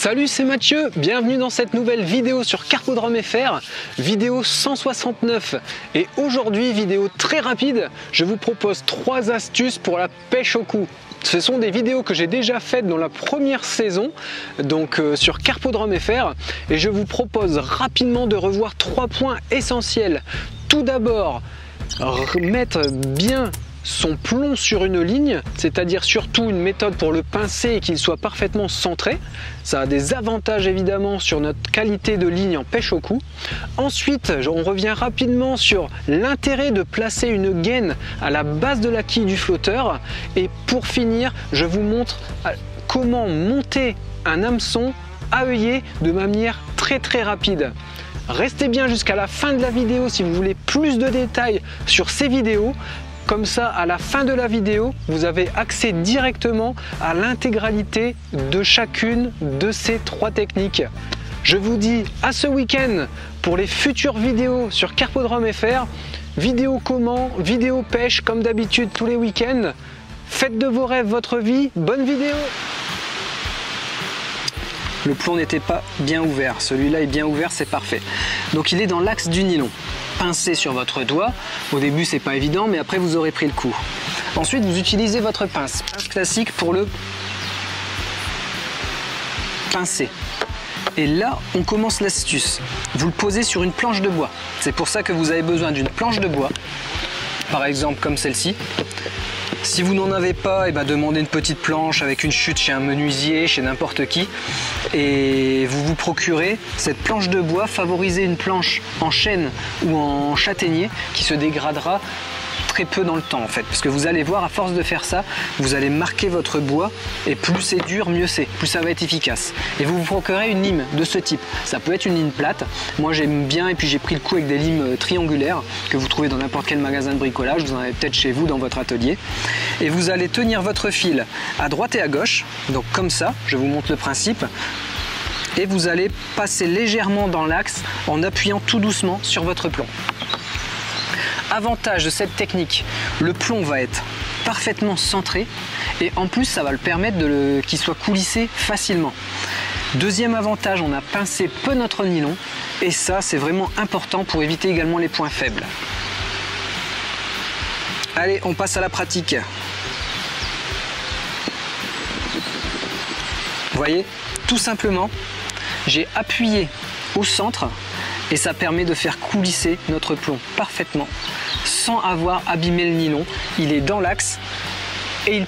Salut, c'est Mathieu, bienvenue dans cette nouvelle vidéo sur Carpodrome FR, vidéo 169. Et aujourd'hui, vidéo très rapide, je vous propose 3 astuces pour la pêche au coup. Ce sont des vidéos que j'ai déjà faites dans la première saison, donc sur Carpodrome FR, et je vous propose rapidement de revoir 3 points essentiels. Tout d'abord, mettre bien son plomb sur une ligne, c'est-à-dire surtout une méthode pour le pincer et qu'il soit parfaitement centré. Ça a des avantages évidemment sur notre qualité de ligne en pêche au coup. Ensuite, on revient rapidement sur l'intérêt de placer une gaine à la base de la quille du flotteur. Et pour finir, je vous montre comment monter un hameçon à œillet de manière très rapide. Restez bien jusqu'à la fin de la vidéo si vous voulez plus de détails sur ces vidéos. Comme ça, à la fin de la vidéo, vous avez accès directement à l'intégralité de chacune de ces 3 techniques. Je vous dis à ce week-end pour les futures vidéos sur Carpodrome FR. Vidéo comment, vidéo pêche comme d'habitude tous les week-ends. Faites de vos rêves votre vie. Bonne vidéo! Le plomb n'était pas bien ouvert. Celui-là est bien ouvert, c'est parfait. Donc il est dans l'axe du nylon. Pincez sur votre doigt. Au début, c'est pas évident, mais après, vous aurez pris le coup. Ensuite, vous utilisez votre pince classique pour le pincer. Et là, on commence l'astuce. Vous le posez sur une planche de bois. C'est pour ça que vous avez besoin d'une planche de bois, par exemple comme celle-ci. Si vous n'en avez pas, demandez une petite planche avec une chute chez un menuisier, chez n'importe qui. Et vous vous procurez cette planche de bois. Favorisez une planche en chêne ou en châtaignier qui se dégradera très peu dans le temps en fait. Parce que vous allez voir, à force de faire ça, vous allez marquer votre bois et plus c'est dur, mieux c'est. Plus ça va être efficace. Et vous vous procurez une lime de ce type. Ça peut être une lime plate. Moi j'aime bien et puis j'ai pris le coup avec des limes triangulaires que vous trouvez dans n'importe quel magasin de bricolage. Vous en avez peut-être chez vous dans votre atelier. Et vous allez tenir votre fil à droite et à gauche. Donc comme ça, je vous montre le principe. Et vous allez passer légèrement dans l'axe en appuyant tout doucement sur votre plomb. Avantage de cette technique, le plomb va être parfaitement centré et en plus ça va le permettre qu'il soit coulissé facilement. Deuxième avantage, on a pincé peu notre nylon et ça c'est vraiment important pour éviter également les points faibles. Allez, on passe à la pratique. Vous voyez, tout simplement, j'ai appuyé au centre et ça permet de faire coulisser notre plomb parfaitement sans avoir abîmé le nylon. Il est dans l'axe et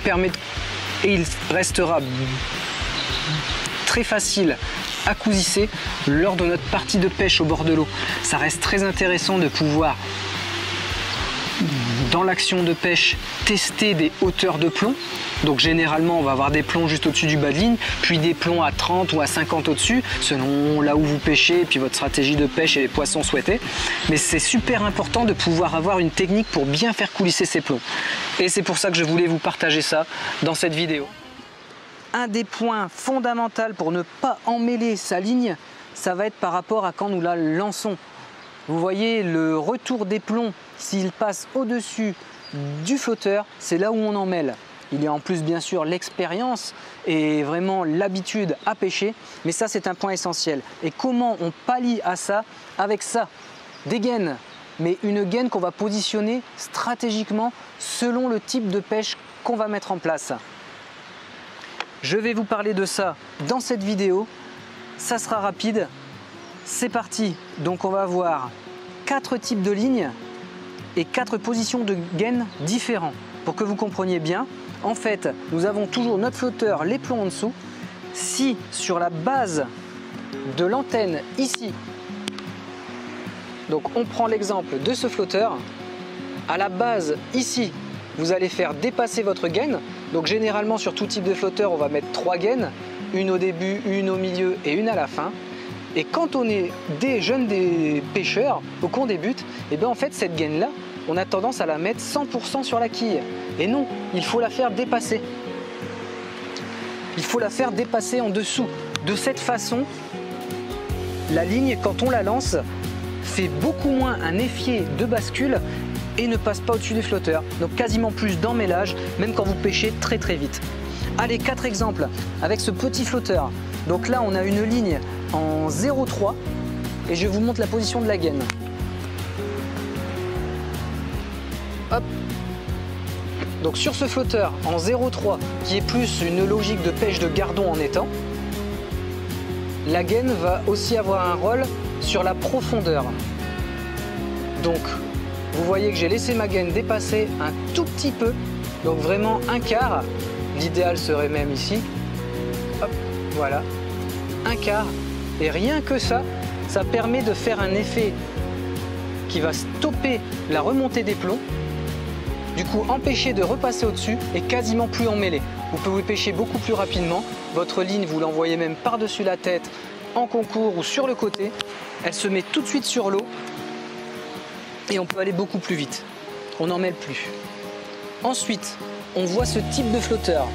il restera très facile à coulisser lors de notre partie de pêche au bord de l'eau. Ça reste très intéressant de pouvoir, dans l'action de pêche, tester des hauteurs de plomb. Donc généralement on va avoir des plombs juste au-dessus du bas de ligne, puis des plombs à 30 ou à 50 au-dessus, selon là où vous pêchez et puis votre stratégie de pêche et les poissons souhaités. Mais c'est super important de pouvoir avoir une technique pour bien faire coulisser ces plombs. Et c'est pour ça que je voulais vous partager ça dans cette vidéo. Un des points fondamentaux pour ne pas emmêler sa ligne, ça va être par rapport à quand nous la lançons. Vous voyez le retour des plombs, s'il passe au-dessus du flotteur, c'est là où on en mêle. Il y a en plus bien sûr l'expérience et vraiment l'habitude à pêcher, mais ça c'est un point essentiel. Et comment on pallie à ça? Avec ça, des gaines, mais une gaine qu'on va positionner stratégiquement selon le type de pêche qu'on va mettre en place. Je vais vous parler de ça dans cette vidéo, ça sera rapide. C'est parti, donc on va voir 4 types de lignes et 4 positions de gaines différents. Pour que vous compreniez bien, en fait, nous avons toujours notre flotteur, les plombs en dessous. Si sur la base de l'antenne ici, donc on prend l'exemple de ce flotteur, à la base ici, vous allez faire dépasser votre gaine. Donc généralement sur tout type de flotteur, on va mettre 3 gaines, une au début, une au milieu et une à la fin. Et quand on est des jeunes pêcheurs, ou qu'on débute, et bien en fait cette gaine-là, on a tendance à la mettre 100% sur la quille. Et non, il faut la faire dépasser. Il faut la faire dépasser en dessous. De cette façon, la ligne, quand on la lance, fait beaucoup moins un effet de bascule et ne passe pas au-dessus des flotteurs. Donc quasiment plus d'emmêlage, même quand vous pêchez très vite. Allez, 4 exemples avec ce petit flotteur. Donc là, on a une ligne en 0,3 et je vous montre la position de la gaine. Hop. Donc sur ce flotteur en 0,3, qui est plus une logique de pêche de gardon en étang, la gaine va aussi avoir un rôle sur la profondeur. Donc, vous voyez que j'ai laissé ma gaine dépasser un tout petit peu, donc vraiment un quart. L'idéal serait même ici. Hop, voilà, un quart. Et rien que ça, ça permet de faire un effet qui va stopper la remontée des plombs, du coup empêcher de repasser au-dessus et quasiment plus emmêler. Vous pouvez pêcher beaucoup plus rapidement. Votre ligne, vous l'envoyez même par-dessus la tête, en concours ou sur le côté. Elle se met tout de suite sur l'eau et on peut aller beaucoup plus vite. On n'en mêle plus. Ensuite, on voit ce type de flotteur.